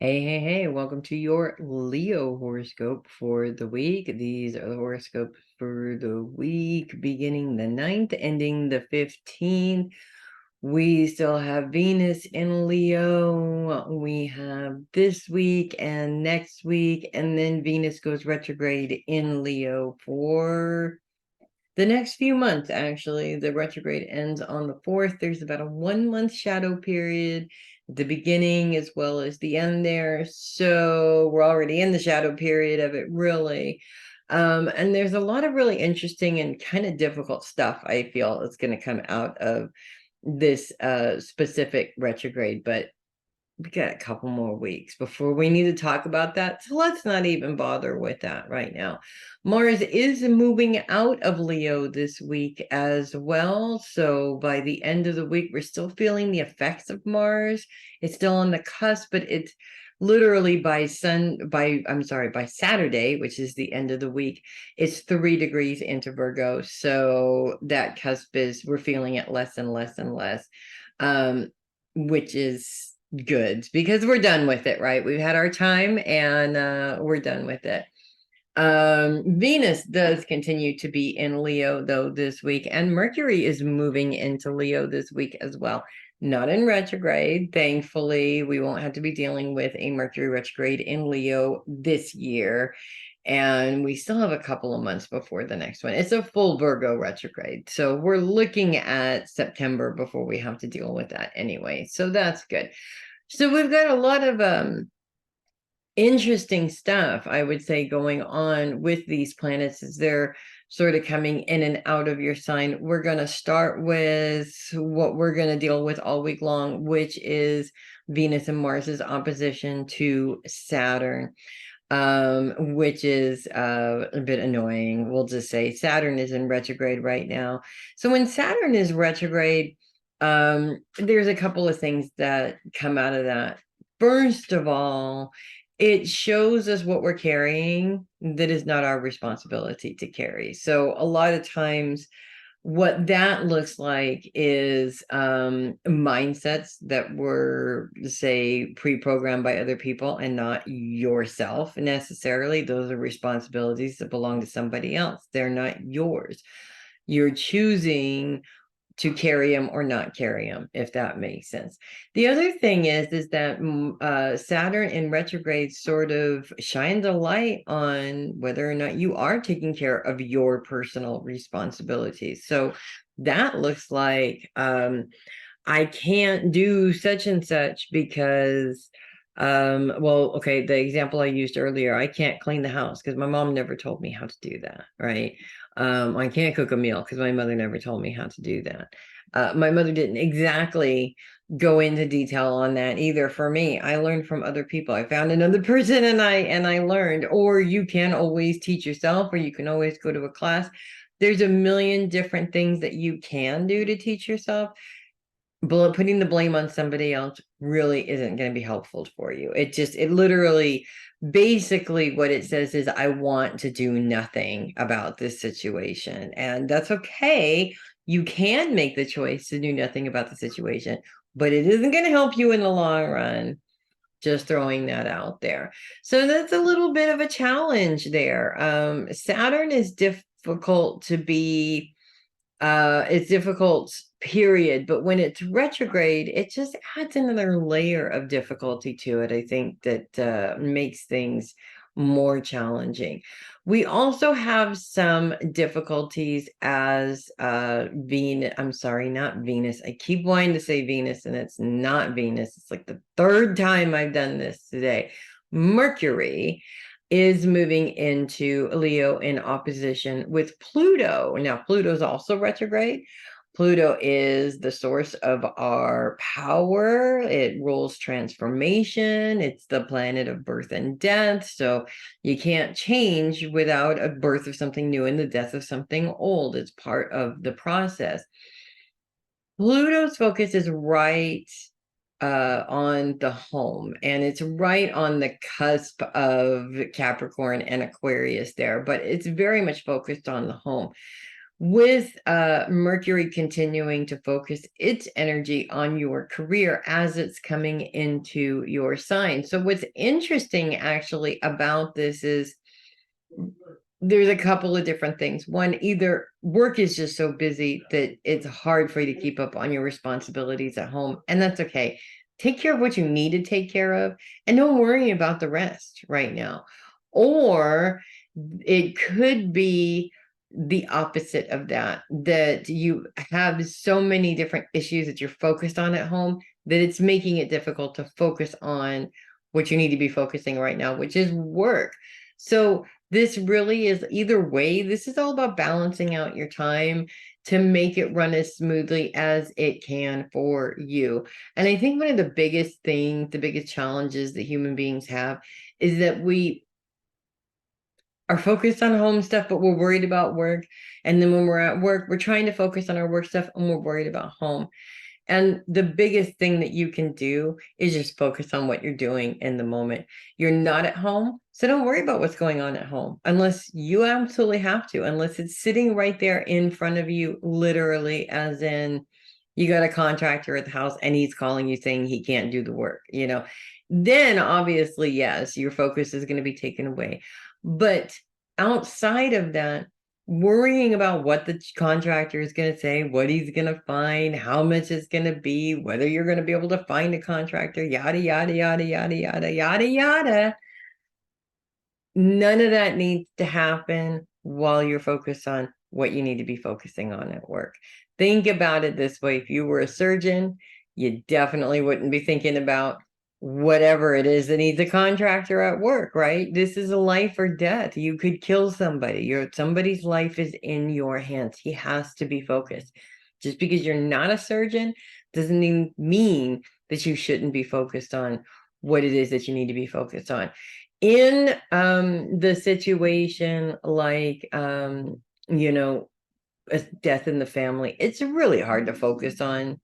Hey, welcome to your Leo horoscope for the week. These are the horoscopes for the week beginning the 9th, ending the 15th. We still have Venus in Leo. We have this week and next week, and then Venus goes retrograde in Leo for the next few months. Actually, the retrograde ends on the 4th. There's about a 1 month shadow period at the beginning as well as the end there. So we're already in the shadow period of it, really. And there's a lot of really interesting and kind of difficult stuff I feel is going to come out of this specific retrograde, but we got a couple more weeks before we need to talk about that. So let's not even bother with that right now. Mars is moving out of Leo this week as well. So by the end of the week, we're still feeling the effects of Mars. It's still on the cusp, but it's literally by Saturday, which is the end of the week, it's 3 degrees into Virgo. So that cusp is, we're feeling it less and less and less, which is good because we're done with it, right? We've had our time and we're done with it. Venus does continue to be in Leo though this week, and Mercury is moving into Leo this week as well. Not in retrograde, thankfully. We won't have to be dealing with a Mercury retrograde in Leo this year. And we still have a couple of months before the next one. It's a full Virgo retrograde. So we're looking at September before we have to deal with that anyway. So that's good. So we've got a lot of interesting stuff, I would say, going on with these planets as they're sort of coming in and out of your sign. We're going to start with what we're going to deal with all week long, which is Venus and Mars's opposition to Saturn, which is a bit annoying. We'll just say Saturn is in retrograde right now. So when Saturn is retrograde, there's a couple of things that come out of that. First of all, it shows us what we're carrying that is not our responsibility to carry. So a lot of times what that looks like is mindsets that were, say, pre-programmed by other people and not yourself necessarily. Those are responsibilities that belong to somebody else. They're not yours. You're choosing to carry them or not carry them, if that makes sense. The other thing is that Saturn in retrograde sort of shines a light on whether or not you are taking care of your personal responsibilities. So that looks like I can't do such and such because well, okay, the example I used earlier, I can't clean the house because my mom never told me how to do that, right? I can't cook a meal because my mother never told me how to do that. My mother didn't exactly go into detail on that either. For me, I learned from other people. I found another person and I learned. Or you can always teach yourself, or you can always go to a class. There's a million different things that you can do to teach yourself. But putting the blame on somebody else really isn't going to be helpful for you. It literally, basically what it says is, I want to do nothing about this situation. And that's okay. You can make the choice to do nothing about the situation, but it isn't going to help you in the long run. Just throwing that out there. So that's a little bit of a challenge there. Saturn is difficult to be it's difficult, period. But when it's retrograde, it just adds another layer of difficulty to it. I think that makes things more challenging. We also have some difficulties as Venus. I'm sorry, not Venus. I keep wanting to say Venus, and it's not Venus. It's like the third time I've done this today. Mercury is moving into Leo in opposition with Pluto. Now, Pluto is also retrograde. Pluto is the source of our power. It rules transformation. It's the planet of birth and death. So you can't change without a birth of something new and the death of something old. It's part of the process. Pluto's focus is right on the home, and it's right on the cusp of Capricorn and Aquarius there, but it's very much focused on the home. with Mercury continuing to focus its energy on your career as it's coming into your sign. So what's interesting actually about this is there's a couple of different things. One, either work is just so busy that it's hard for you to keep up on your responsibilities at home, and that's okay. Take care of what you need to take care of, and don't worry about the rest right now. Or it could be the opposite of that, that you have so many different issues that you're focused on at home that it's making it difficult to focus on what you need to be focusing right now, which is work. So this really is, either way, this is all about balancing out your time to make it run as smoothly as it can for you. And I think one of the biggest things, the biggest challenges that human beings have is that we are focused on home stuff, but we're worried about work. And then when we're at work, we're trying to focus on our work stuff and we're worried about home. And the biggest thing that you can do is just focus on what you're doing in the moment. You're not at home, so don't worry about what's going on at home unless you absolutely have to, unless it's sitting right there in front of you, literally, as in you got a contractor at the house and he's calling you saying he can't do the work, then obviously, yes, your focus is going to be taken away. But outside of that, worrying about what the contractor is going to say, what he's going to find, how much it's going to be, whether you're going to be able to find a contractor, yada, yada, yada, yada, yada, yada, yada. None of that needs to happen while you're focused on what you need to be focusing on at work. Think about it this way. If you were a surgeon, you definitely wouldn't be thinking about whatever it is that needs a contractor at work, right? This is a life or death. You could kill somebody. Somebody's life is in your hands. He has to be focused. Just because you're not a surgeon doesn't even mean that you shouldn't be focused on what it is that you need to be focused on. In the situation like a death in the family, it's really hard to focus on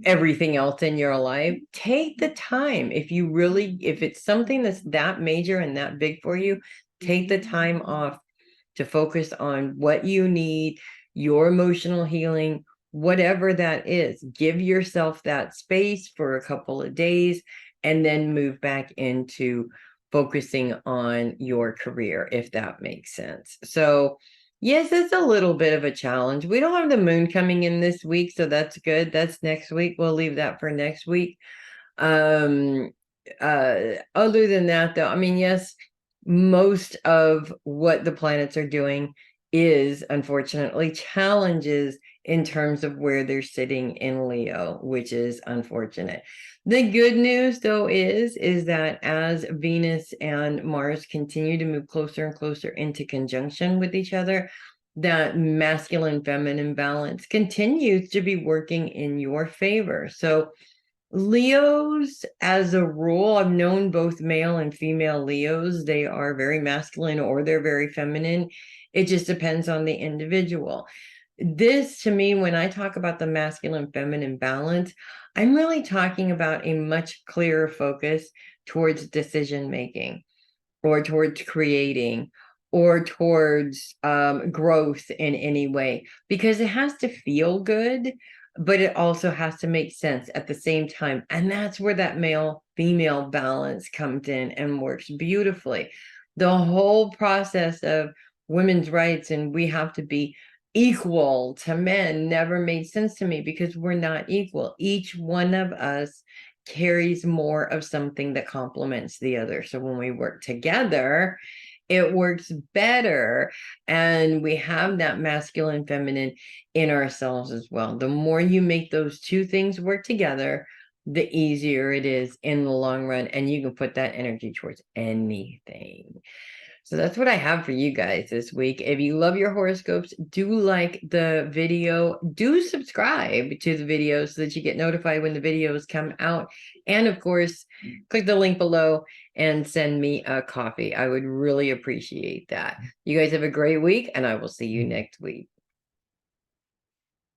everything else in your life. Take the time. If it's something that's that major and that big for you, take the time off to focus on what you need, your emotional healing, whatever that is. Give yourself that space for a couple of days and then move back into focusing on your career, if that makes sense. So yes, it's a little bit of a challenge. We don't have the moon coming in this week, so that's good. That's next week. We'll leave that for next week. Other than that, though, I mean, yes, most of what the planets are doing is unfortunately challenges in terms of where they're sitting in Leo, which is unfortunate. The good news, though, is that as Venus and Mars continue to move closer and closer into conjunction with each other, that masculine feminine balance continues to be working in your favor. So Leos, as a rule, I've known both male and female Leos. They are very masculine or they're very feminine. It just depends on the individual. This, to me, when I talk about the masculine feminine balance, I'm really talking about a much clearer focus towards decision making or towards creating or towards growth in any way, because it has to feel good, but it also has to make sense at the same time. And that's where that male-female balance comes in and works beautifully. The whole process of women's rights and we have to be equal to men never made sense to me, because we're not equal. Each one of us carries more of something that complements the other. So when we work together, it works better, and we have that masculine feminine in ourselves as well. The more you make those two things work together, the easier it is in the long run, and you can put that energy towards anything. So that's what I have for you guys this week. If you love your horoscopes, do like the video, do subscribe to the video so that you get notified when the videos come out. And of course, click the link below and send me a coffee. I would really appreciate that. You guys have a great week, and I will see you next week.